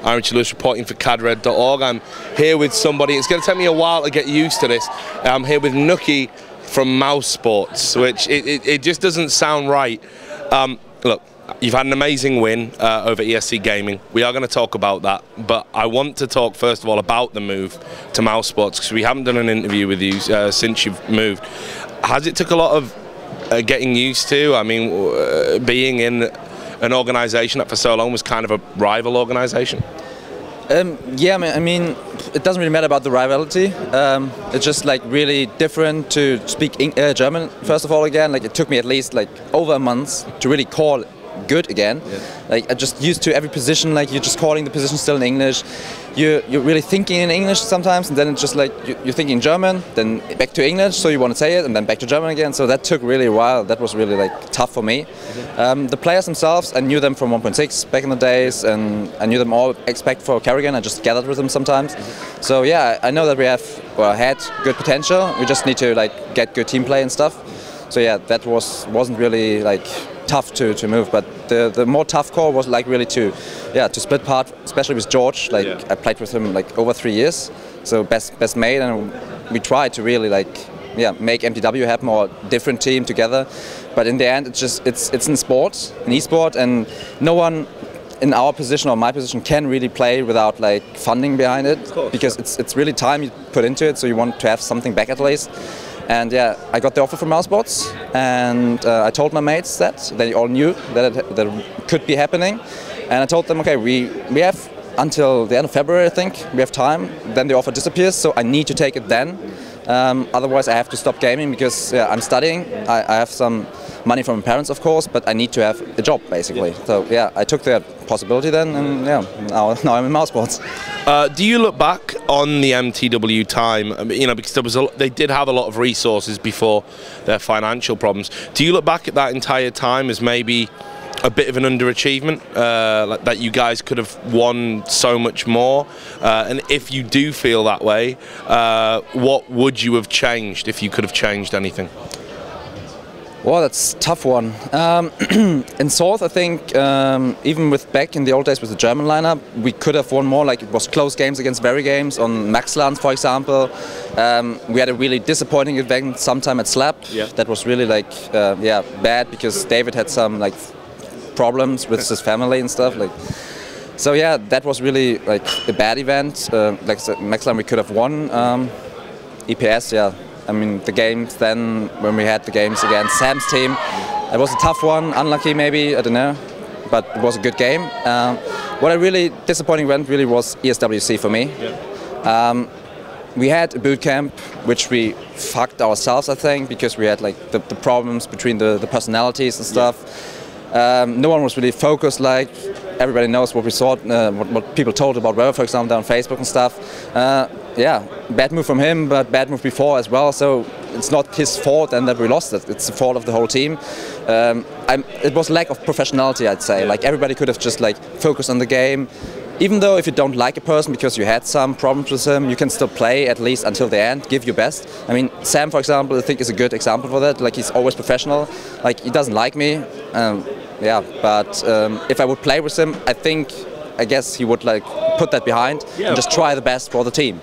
I'm Richard Lewis, reporting for cadred.org. I'm here with somebody, it's going to take me a while to get used to this. I'm here with Nooky from Mousesports, which it just doesn't sound right. Look, you've had an amazing win over ESC Gaming. We are going to talk about that, but I want to talk first of all about the move to Mousesports, because we haven't done an interview with you since you've moved. Has it took a lot of getting used to? I mean, being in an organisation that for so long was kind of a rival organisation? Yeah, I mean, it doesn't really matter about the rivalry. It's just like really different to speak German first of all again. Like it took me at least like over a month to really call good again. Yeah. Like I just used to every position, like you're just calling the position still in English. You're really thinking in English sometimes, and then it's just like you're thinking German, then back to English, so you want to say it, and then back to German again. So that took really a while. That was really like tough for me. The players themselves, I knew them from 1.6 back in the days, and I knew them all except for Kerrigan. I just gathered with them sometimes. So yeah, I know that we had good potential. We just need to like get good team play and stuff. So yeah, that wasn't really like tough to move, but the more tough call was like really to split part, especially with George. Like I played with him like over 3 years, so best mate, and we tried to really like make MTW have more different team together. But in the end, it's in sport, in e-sport, and no one in our position or my position can really play without like funding behind it, because it's really time you put into it, so you want to have something back at least. And yeah, I got the offer from Mousesports, and I told my mates that. They all knew that it could be happening. And I told them, okay, we have until the end of February, I think, we have time. Then the offer disappears, so I need to take it then. Otherwise, I have to stop gaming, because I'm studying. I have some money from my parents, of course, but I need to have a job, basically. So yeah, I took that possibility then, and yeah, now I'm in Mousesports. Do you look back on the MTW time, you know, because they did have a lot of resources before their financial problems. Do you look back at that entire time as maybe a bit of an underachievement, like that you guys could have won so much more? And if you do feel that way, what would you have changed if you could have changed anything? Well, that's a tough one. In South, I think, even with back in the old days with the German lineup, we could have won more. Like it was close games against very games on Maxland, for example. We had a really disappointing event sometime at Slap. Yeah. That was really like bad, because David had some like problems with his family and stuff. Like, so yeah, that was really like a bad event. Like Maxland, we could have won. EPS, yeah. I mean, the games then, when we had the games against Sam's team, it was a tough one, unlucky maybe, I don't know, but it was a good game. What a really disappointing event really was ESWC for me. Yeah. We had a boot camp, which we fucked ourselves, I think, because we had like the problems between the personalities and stuff. No one was really focused. Like everybody knows what we saw, what people told about Weber, for example, on Facebook and stuff. Yeah, bad move from him, but bad move before as well. So it's not his fault and that we lost it. It's the fault of the whole team. It was lack of professionality, I'd say. Like everybody could have just like focused on the game. Even though if you don't like a person because you had some problems with him, you can still play at least until the end, give your best. I mean, Sam, for example, I think is a good example for that. Like he's always professional. Like he doesn't like me. Yeah, but if I would play with him, I guess he would like put that behind and just try the best for the team.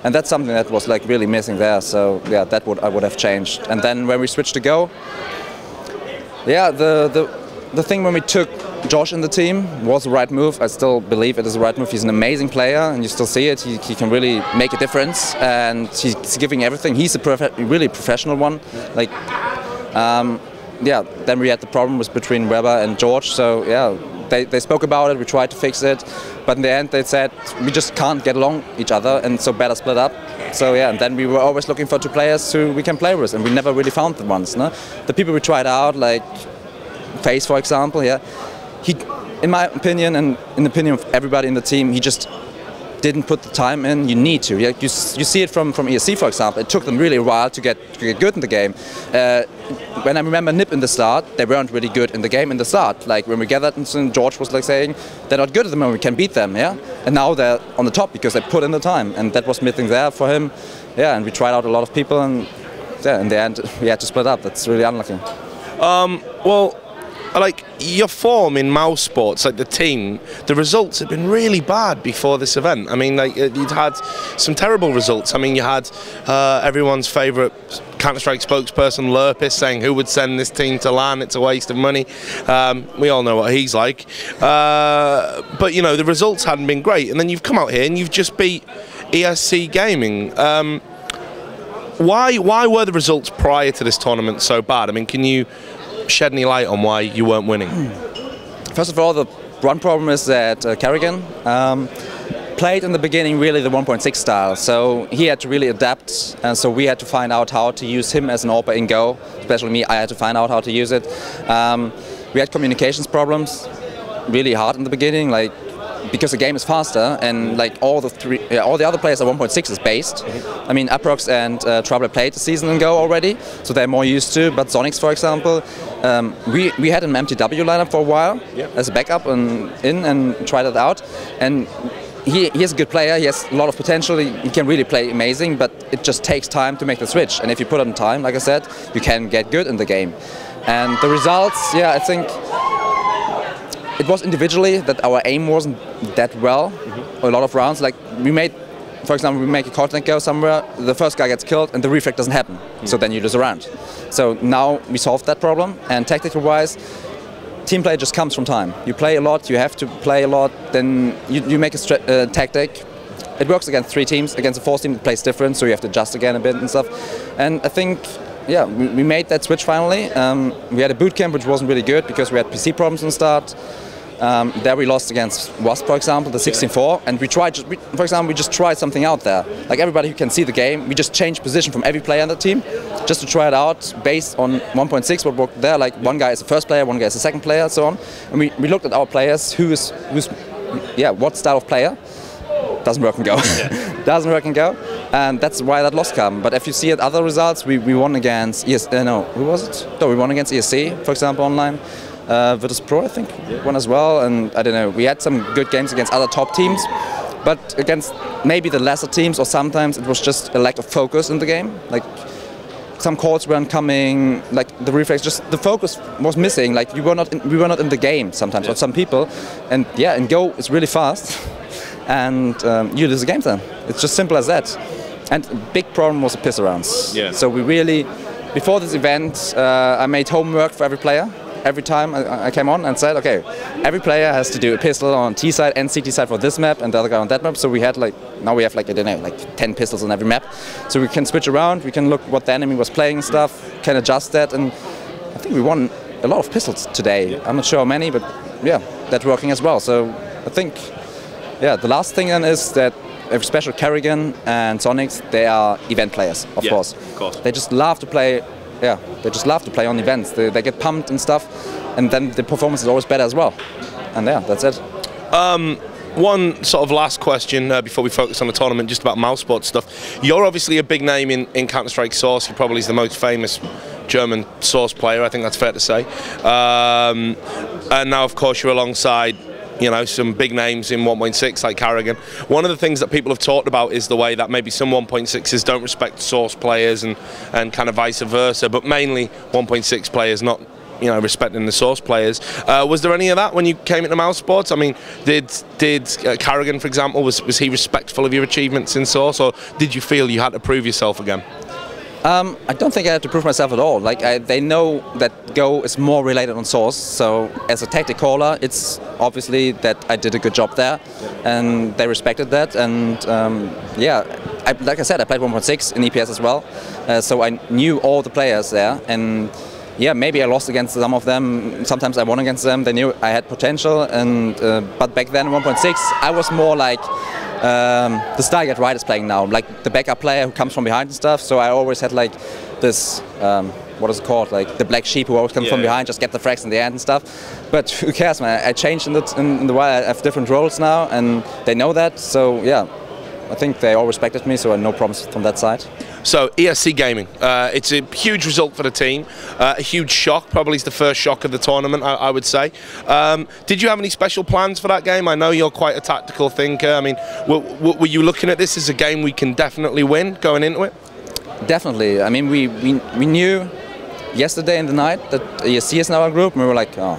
And that's something that was like really missing there. So yeah, I would have changed. And then when we switched to Go, yeah, the thing when we took Josh in the team was the right move. I still believe it is the right move. He's an amazing player, and you still see it. He can really make a difference, and he's giving everything. He's a really professional one. Like, yeah. Then we had the problem was between Weber and George. So yeah, they spoke about it. We tried to fix it, but in the end they said we just can't get along each other, and so better split up. So yeah, and then we were always looking for two players who we can play with, and we never really found the ones. No? The people we tried out, like Face, for example, yeah. He, in my opinion, and in the opinion of everybody in the team, he just didn't put the time in. You need to. You see it from ESC, for example. It took them really a while to get good in the game. When I remember Nip in the start, they weren't really good in the game in the start. Like when we gathered, and George was like saying, they're not good at the moment, we can beat them, yeah? And now they're on the top because they put in the time, and that was missing there for him. Yeah, and we tried out a lot of people, and yeah, in the end we had to split up. That's really unlucky. Well, like your form in Mousesports, like the team, the results have been really bad before this event. I mean, like you'd had some terrible results. I mean, you had everyone's favourite Counter-Strike spokesperson Lurpis saying who would send this team to LAN, it's a waste of money. We all know what he's like. But you know, the results hadn't been great, and then you've come out here and you've just beat ESC Gaming. Why were the results prior to this tournament so bad? I mean, can you shed any light on why you weren't winning? First of all, the one problem is that Kerrigan played in the beginning really the 1.6 style, so he had to really adapt, and so we had to find out how to use him as an AWPer in Go. Especially me, I had to find out how to use it. We had communications problems, really hard in the beginning, like because the game is faster, and like all the other players at 1.6 is based. I mean, Aprox and Trouble played the season in Go already, so they're more used to. But Zonix, for example, we had an MTW lineup for a while as a backup and tried it out, and he's a good player. He has a lot of potential. He can really play amazing, but it just takes time to make the switch. And if you put on time, like I said, you can get good in the game. And the results, yeah, I think it was individually that our aim wasn't that well. A lot of rounds, like we made, for example, we make a coordinate go somewhere, the first guy gets killed and the reflect doesn't happen. So then you lose a round. So now we solved that problem, and tactical wise, team play just comes from time. You play a lot, you have to play a lot, then you make a tactic. It works against 3 teams, against a 4th team it plays different, so you have to adjust again a bit and stuff. And I think, yeah, we made that switch finally. We had a boot camp which wasn't really good because we had PC problems in the start. There we lost against Wasp, for example, the 16-4, and for example, we just tried something out there. Like everybody who can see the game, we just changed position from every player on the team, just to try it out based on 1.6, what worked there. Like one guy is the first player, one guy is the second player, so on. And we looked at our players, what style of player. Doesn't work in Go. Doesn't work in Go, and that's why that loss came. But if you see at other results, we won against who was it? No, we won against ESC, for example, online. Virtus Pro, I think, won as well, and I don't know, we had some good games against other top teams, but against maybe the lesser teams, or sometimes it was just a lack of focus in the game. Like some calls weren't coming, like the reflex, just the focus was missing. Like we were not in the game sometimes, or some people, and yeah, in Go it's really fast, and you lose the game then. It's just simple as that. And big problem was the pistol rounds. Yeah. So we really, before this event, I made homework for every player. Every time I came on and said, okay, every player has to do a pistol on T side and CT side for this map, and the other guy on that map. So we had now we have I don't know, 10 pistols on every map. So we can switch around, we can look what the enemy was playing and stuff, can adjust that, and I think we won a lot of pistols today. I'm not sure how many, but yeah, that's working as well. So I think, yeah, the last thing then is that especially Kerrigan and Zonix, they are event players, of course. They just love to play. Yeah, they just love to play on events. They get pumped and stuff, and then the performance is always better as well. And yeah, that's it. One sort of last question before we focus on the tournament, just about Mousesports stuff. You're obviously a big name in Counter-Strike Source. You're probably the most famous German Source player, I think that's fair to say. And now, of course, you're alongside, you know, some big names in 1.6 like Kerrigan. One of the things that people have talked about is the way that maybe some 1.6s don't respect Source players and kind of vice versa, but mainly 1.6 players not, you know, respecting the Source players. Was there any of that when you came into Mousesports? I mean, did Kerrigan, for example, was he respectful of your achievements in Source, or did you feel you had to prove yourself again? I don't think I had to prove myself at all. Like they know that Go is more related on Source, so as a tactic caller, it's obviously that I did a good job there, and they respected that. And yeah, like I said, I played 1.6 in EPS as well, so I knew all the players there. And yeah, maybe I lost against some of them. Sometimes I won against them. They knew I had potential, and but back then 1.6, I was more like the style Get Right is playing now, like the backup player who comes from behind and stuff. So I always had like this, what is it called, like the black sheep who always comes from behind, just get the frags in the end and stuff. But who cares, man? I changed in the while. I have different roles now, and they know that. So yeah, I think they all respected me, so I had no problems from that side. So ESC Gaming, it's a huge result for the team, a huge shock, probably the first shock of the tournament, I would say. Did you have any special plans for that game? I know you're quite a tactical thinker. I mean, were you looking at this as a game we can definitely win going into it? Definitely. I mean, we knew yesterday in the night that ESC is in our group, and we were like, oh,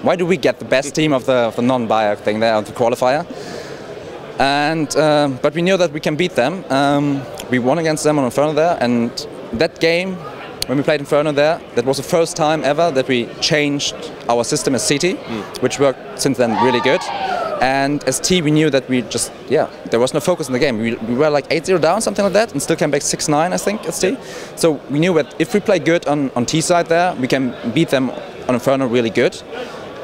why do we get the best team of the non-bio thing there, of the qualifier? And but we knew that we can beat them. We won against them on Inferno there, and that game, when we played Inferno there, that was the first time ever that we changed our system as CT, which worked since then really good. And as T, we knew that we just, there was no focus in the game. We were like 8-0 down, something like that, and still came back 6-9, I think, as T. So we knew that if we play good on T side there, we can beat them on Inferno really good.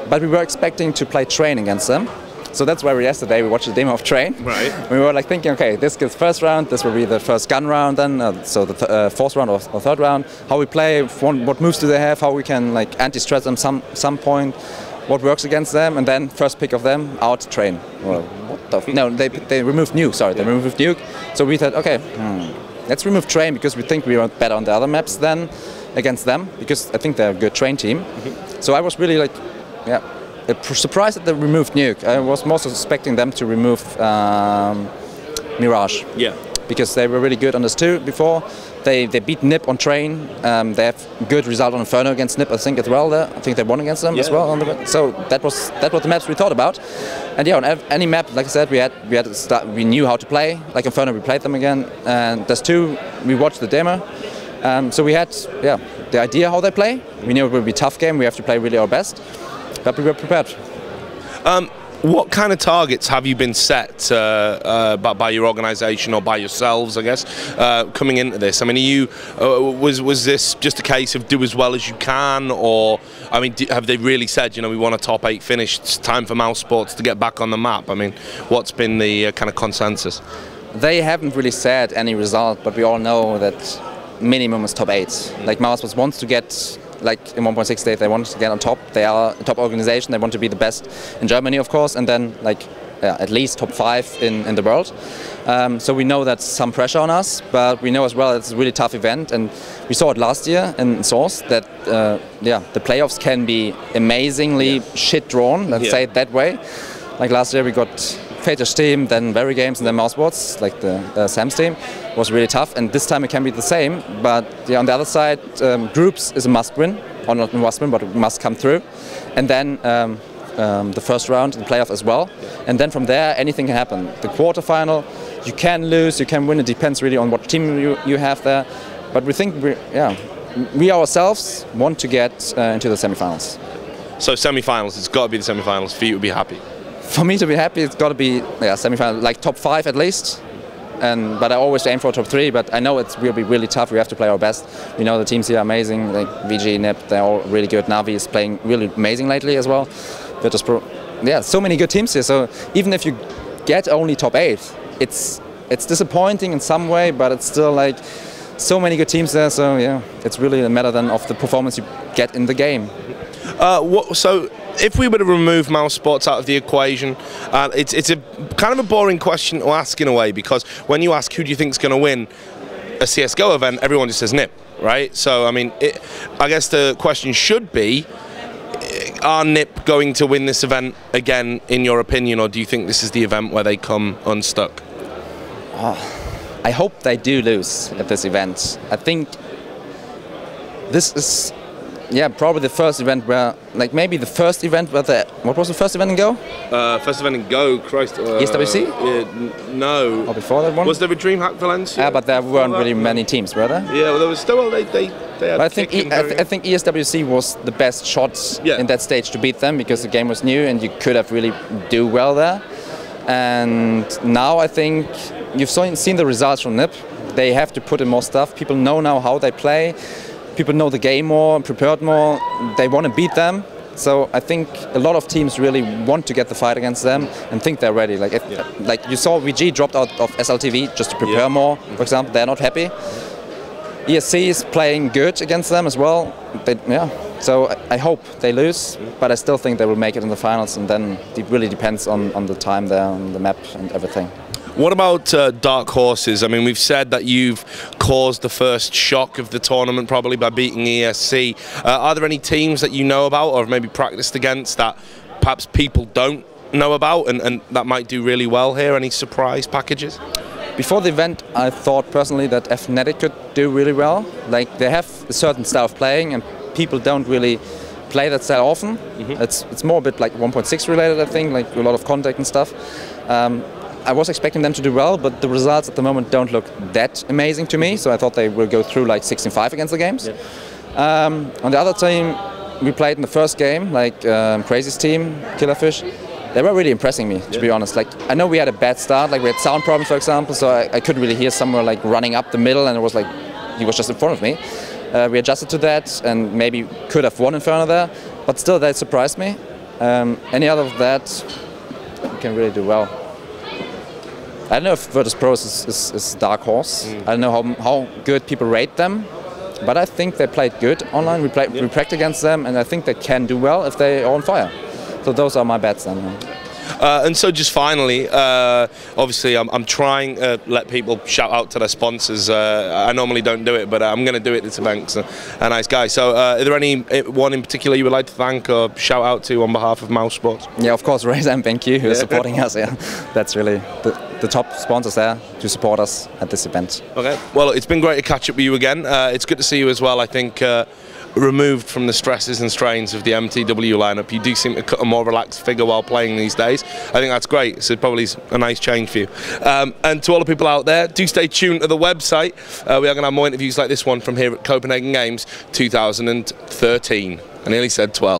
But we were expecting to play Train against them. So that's why yesterday we watched the demo of Train. Right. We were like thinking, okay, this gets first round, this will be the first gun round then, so the fourth round or third round. How we play, what moves do they have, how we can like anti-stress them some point, what works against them, and then first pick of them, out Train. Well, what the no, they removed Nuke, sorry, they removed Nuke. So we thought, okay, let's remove Train because we think we are better on the other maps than against them, because I think they're a good Train team. So I was really like, surprised that they removed Nuke. I was more suspecting them to remove Mirage. Yeah. Because they were really good on this too before. They beat NiP on Train. They have good result on Inferno against NiP, I think, as well. I think they won against them as well. So that was the maps we thought about. And yeah, on any map, like I said, we knew how to play. Like Inferno, we played them again. And there's two. We watched the demo. So we had the idea how they play. We knew it would be a tough game. We have to play really our best. But we were prepared. What kind of targets have you been set by your organisation or by yourselves, I guess, coming into this? I mean, was this just a case of do as well as you can, or I mean, have they really said, you know, we want a top 8 finish? It's time for Mousesports to get back on the map. I mean, what's been the kind of consensus? They haven't really said any result, but we all know that minimum is top 8. Like Mousesports wants to get. Like in 1.6 they want to get on top. They are a top organization. They want to be the best in Germany, of course, and then like at least top 5 in the world. So we know that's some pressure on us, but we know as well it's a really tough event, and we saw it last year in Source that the playoffs can be amazingly shit drawn. Let's say it that way. Like last year we got Utesch team, then Very Games, and then Mousesports, like the Sam's team, was really tough. And this time it can be the same. But on the other side, groups is a must-win, or not a must-win, but it must come through. And then the first round, the playoff as well. And then from there, anything can happen. The quarterfinal, you can lose, you can win. It depends really on what team you have there. But we think we ourselves want to get into the semifinals. So semifinals, it's got to be the semifinals for you to be happy. For me to be happy, it's got to be semi-final, like top 5 at least. But I always aim for top 3. But I know it will be really tough. We have to play our best. We know the teams here are amazing. Like VG, NiP, they're all really good. Navi is playing really amazing lately as well. So many good teams here. So even if you get only top 8, it's disappointing in some way. But it's still like so many good teams there. So yeah, it's really a matter then of the performance you get in the game. So if we were to remove Mousesports out of the equation, it's a kind of a boring question to ask in a way, because when you ask who do you think is going to win a CSGO event, everyone just says NiP, right? So I mean, I guess the question should be, are NiP going to win this event again, in your opinion, or do you think this is the event where they come unstuck? I hope they do lose at this event. I think this is probably the first event where, like maybe the first event where what was the first event in Go? First event in Go, Christ. ESWC? No. Or before that one? Was there a DreamHack Valencia? Yeah, but there weren't really many teams, were there? Yeah, well, there was still, they had I think ESWC was the best shot in that stage to beat them, because the game was new and you could have really do well there. And now I think you've seen the results from NiP. They have to put in more stuff. People know now how they play. People know the game more, prepared more. They want to beat them. So I think a lot of teams really want to get the fight against them and think they're ready. Like you saw, VG dropped out of SLTV just to prepare more. For example, they're not happy. ESC is playing good against them as well. So I hope they lose, but I still think they will make it in the finals, and then it really depends on the time there, on the map and everything. What about dark horses? I mean, we've said that you've caused the first shock of the tournament probably by beating ESC. Are there any teams that you know about or have maybe practiced against that perhaps people don't know about and that might do really well here? Any surprise packages? Before the event, I thought personally that Fnatic could do really well. Like, they have a certain style of playing, and people don't really play that style often. It's more a bit like 1.6 related, I think, like a lot of contact and stuff. I was expecting them to do well, but the results at the moment don't look that amazing to me, so I thought they will go through like 16-5 against the games. On the other team, we played in the first game, like Crazy's team, Killerfish. They were really impressing me, to be honest. Like, I know we had a bad start, like we had sound problems, for example, so I couldn't really hear someone like running up the middle, and it was like he was just in front of me. We adjusted to that, and maybe could have won Inferno there, but still that surprised me. Any other of that, we can really do well. I don't know if Virtus.pro is dark horse. I don't know how good people rate them, but I think they played good online. We practiced against them, and I think they can do well if they are on fire. So those are my bets then. And so just finally, obviously I'm trying to let people shout out to their sponsors. I normally don't do it, but I'm going to do it this event because they're a nice guy. So are there any one in particular you would like to thank or shout out to on behalf of Mousesports? Yeah, of course, Razer and BenQ, who are supporting us. Yeah, that's really the top sponsors there to support us at this event. Okay, well, it's been great to catch up with you again. It's good to see you as well. I think removed from the stresses and strains of the MTW lineup, you do seem to cut a more relaxed figure while playing these days. I think that's great. So probably a nice change for you. And to all the people out there, do stay tuned to the website. We are going to have more interviews like this one from here at Copenhagen Games 2013. I nearly said 12.